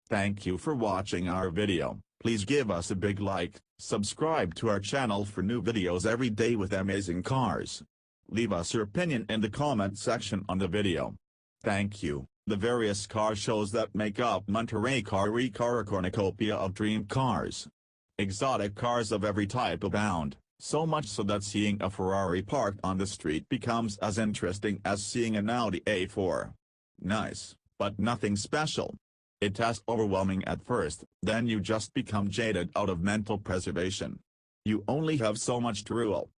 Thank you for watching our video. Please give us a big like, subscribe to our channel for new videos every day with amazing cars. Leave us your opinion in the comment section on the video. Thank you. The various car shows that make up Monterey Car a cornucopia of dream cars. Exotic cars of every type abound, so much so that seeing a Ferrari parked on the street becomes as interesting as seeing an Audi A4. Nice, but nothing special. It tastes overwhelming at first, then you just become jaded out of mental preservation. You only have so much drool.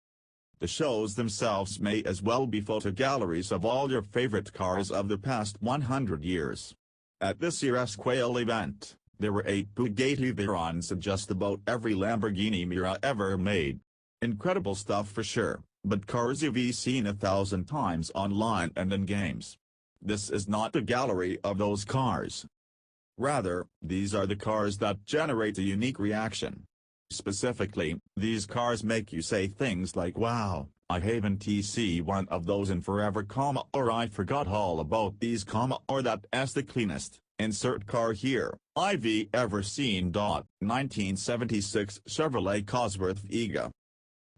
The shows themselves may as well be photo galleries of all your favorite cars of the past 100 years. At this year's Quail event, there were 8 Bugatti Veyrons and just about every Lamborghini Miura ever made. Incredible stuff for sure, but cars you've seen 1,000 times online and in games. This is not a gallery of those cars. Rather, these are the cars that generate a unique reaction. Specifically, these cars make you say things like wow, I haven't seen one of those in forever, or I forgot all about these, or that's the cleanest, insert car here, I've ever seen. 1976 Chevrolet Cosworth Vega.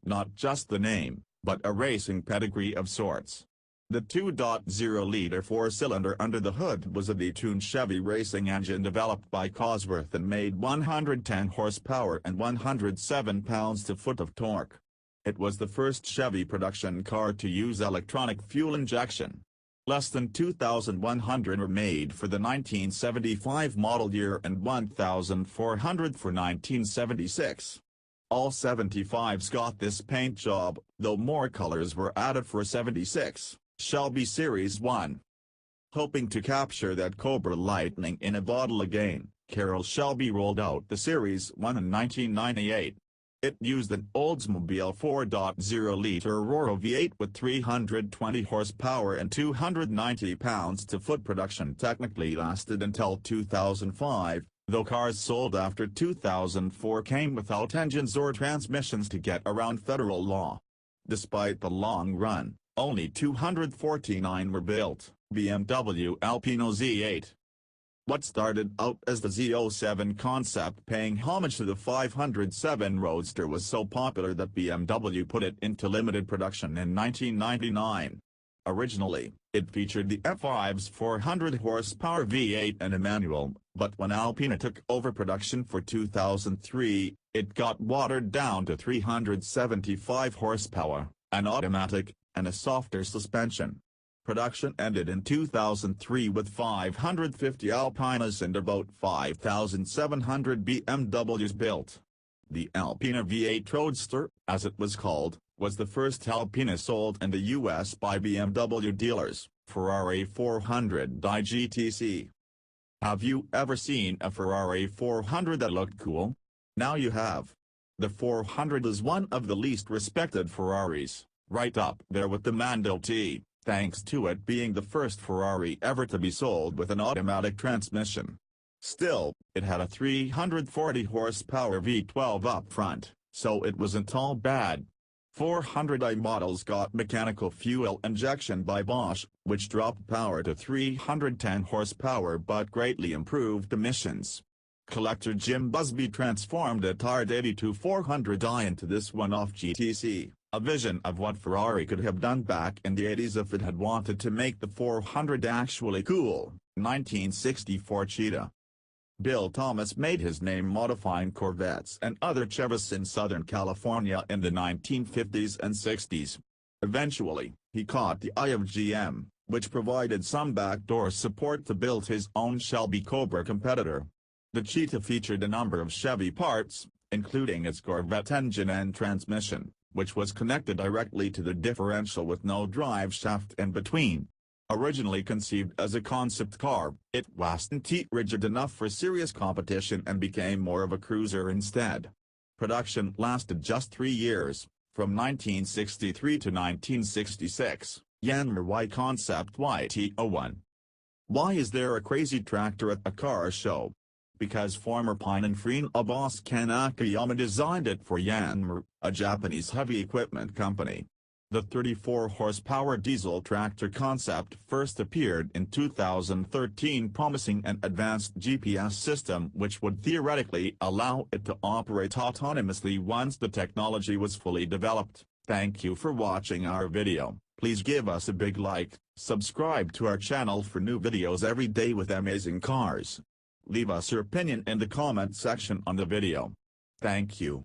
Not just the name, but a racing pedigree of sorts. The 2.0-liter 4-cylinder under the hood was a detuned Chevy racing engine developed by Cosworth and made 110 horsepower and 107 pounds-to-foot of torque. It was the first Chevy production car to use electronic fuel injection. Less than 2,100 were made for the 1975 model year and 1,400 for 1976. All 75s got this paint job, though more colors were added for 76. Shelby Series 1. Hoping to capture that Cobra lightning in a bottle again, Carroll Shelby rolled out the Series 1 in 1998. It used an Oldsmobile 4.0-liter Aurora V8 with 320 horsepower and 290 pounds-to-foot. Production technically lasted until 2005, though cars sold after 2004 came without engines or transmissions to get around federal law. Despite the long run, only 249 were built. BMW Alpino Z8. What started out as the Z07 concept paying homage to the 507 Roadster was so popular that BMW put it into limited production in 1999. Originally, it featured the F5's 400 horsepower V8 and a manual, but when Alpina took over production for 2003, it got watered down to 375 horsepower, an automatic, and a softer suspension. Production ended in 2003 with 550 Alpinas and about 5,700 BMWs built. The Alpina V8 Roadster, as it was called, was the first Alpina sold in the US by BMW dealers. Ferrari 400 GTC. Have you ever seen a Ferrari 400 that looked cool? Now you have. The 400 is one of the least respected Ferraris, right up there with the Mando T, thanks to it being the first Ferrari ever to be sold with an automatic transmission. Still, it had a 340 horsepower V12 up front, so it wasn't all bad. 400i models got mechanical fuel injection by Bosch, which dropped power to 310 horsepower but greatly improved emissions. Collector Jim Busby transformed a tired 82 400i into this one-off GTC, a vision of what Ferrari could have done back in the 80s if it had wanted to make the 400 actually cool. 1964 Cheetah. Bill Thomas made his name modifying Corvettes and other Chevys in Southern California in the 1950s and 60s. Eventually, he caught the eye of GM, which provided some backdoor support to build his own Shelby Cobra competitor. The Cheetah featured a number of Chevy parts, including its Corvette engine and transmission, which was connected directly to the differential with no drive shaft in between. Originally conceived as a concept car, it wasn't rigid enough for serious competition and became more of a cruiser instead. Production lasted just 3 years, from 1963 to 1966. Yanmar Y Concept YT01. Why is there a crazy tractor at a car show? Because former Pininfarina boss Ken Akiyama designed it for Yanmar, a Japanese heavy equipment company. The 34-horsepower diesel tractor concept first appeared in 2013, promising an advanced GPS system which would theoretically allow it to operate autonomously once the technology was fully developed. Thank you for watching our video. Please give us a big like, subscribe to our channel for new videos every day with amazing cars. Leave us your opinion in the comment section on the video. Thank you.